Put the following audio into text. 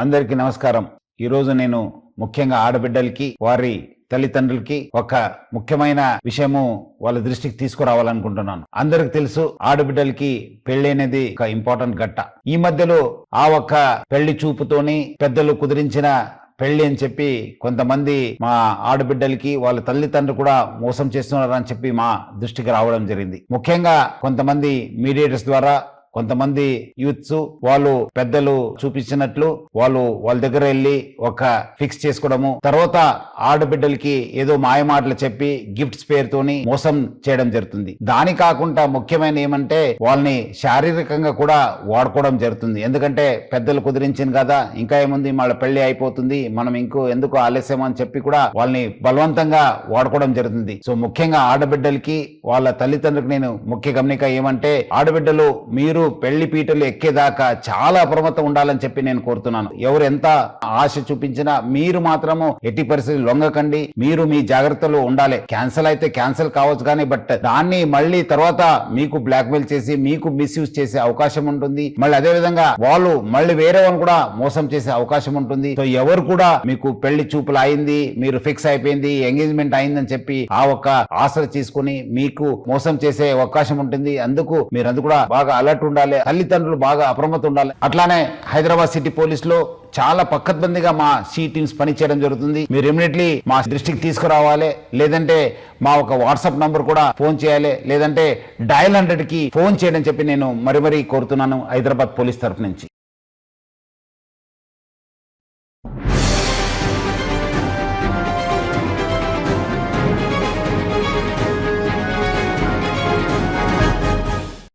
అందరికీ నమస్కారం. ఈరోజు నేను ముఖ్యంగా ఆడబిడ్డలకి వారి తల్లిదండ్రులకి ఒక ముఖ్యమైన విషయము వాళ్ళ దృష్టికి తీసుకురావాలనుకుంటున్నాను. అందరికి తెలుసు, ఆడబిడ్డలకి పెళ్లి అనేది ఒక ఇంపార్టెంట్ ఘట్ట. ఈ మధ్యలో ఆ ఒక్క పెళ్లి చూపుతోని పెద్దలు కుదిరించిన పెళ్లి అని చెప్పి కొంతమంది మా ఆడబిడ్డలకి వాళ్ళ తల్లిదండ్రులు కూడా మోసం చేస్తున్నారని చెప్పి మా దృష్టికి రావడం జరిగింది. ముఖ్యంగా కొంతమంది మీడియేటర్స్ ద్వారా కొంతమంది యూత్స్ వాళ్ళు పెద్దలు చూపించినట్లు వాళ్ళ దగ్గర వెళ్ళి ఒక ఫిక్స్ చేసుకోవడము, తర్వాత ఆడబిడ్డలకి ఏదో మాయమాటలు చెప్పి గిఫ్ట్స్ పేరుతోని మోసం చేయడం జరుగుతుంది. దాని కాకుండా ముఖ్యమైన ఏమంటే వాళ్ళని శారీరకంగా కూడా వాడుకోవడం జరుగుతుంది. ఎందుకంటే పెద్దలు కుదిరించింది కదా, ఇంకా ఏముంది, వాళ్ళ పెళ్లి అయిపోతుంది, మనం ఎందుకు ఆలస్యం అని చెప్పి కూడా వాళ్ళని బలవంతంగా వాడుకోవడం జరుగుతుంది. సో ముఖ్యంగా ఆడబిడ్డలకి వాళ్ళ తల్లిదండ్రులకు నేను ముఖ్య గమనిక ఏమంటే, ఆడబిడ్డలు మీరు పెళ్లి పీటలు ఎక్కేదాకా చాలా అప్రమత్తం ఉండాలని చెప్పి నేను కోరుతున్నాను. ఎవరు ఎంత ఆశ చూపించినా మీరు మాత్రము ఎట్టి పరిస్థితి లొంగకండి. మీరు మీ జాగ్రత్తలు ఉండాలి. క్యాన్సిల్ అయితే క్యాన్సిల్ కావచ్చు కానీ బట్ దాన్ని మళ్ళీ తర్వాత మీకు బ్లాక్మెయిల్ చేసి మీకు మిస్యూజ్ చేసే అవకాశం ఉంటుంది. మళ్ళీ అదే విధంగా వాళ్ళు మళ్ళీ వేరే వాళ్ళని కూడా మోసం చేసే అవకాశం ఉంటుంది. సో ఎవరు కూడా మీకు పెళ్లి చూపులు అయింది, మీరు ఫిక్స్ అయిపోయింది, ఎంగేజ్మెంట్ అయిందని చెప్పి ఆ ఒక్క ఆశలు తీసుకుని మీకు మోసం చేసే అవకాశం ఉంటుంది. అందుకు మీరందరూ కూడా బాగా అలర్ట్ ఉండాలి. తల్లిదండ్రులు బాగా అప్రమత్తం ఉండాలి. అట్లానే హైదరాబాద్ సిటీ పోలీసులో చాలా పక్కద్బందిగా మా సి టీమ్స్ పనిచేయడం జరుగుతుంది. మీరు ఇమీడియట్లీ మా దృష్టికి తీసుకురావాలి, లేదంటే మా ఒక వాట్సాప్ నంబర్ కూడా ఫోన్ చేయాలి, లేదంటే డయల్ 100కి ఫోన్ చేయడం చెప్పి నేను మరీ కోరుతున్నాను హైదరాబాద్ పోలీస్ తరఫు నుంచి.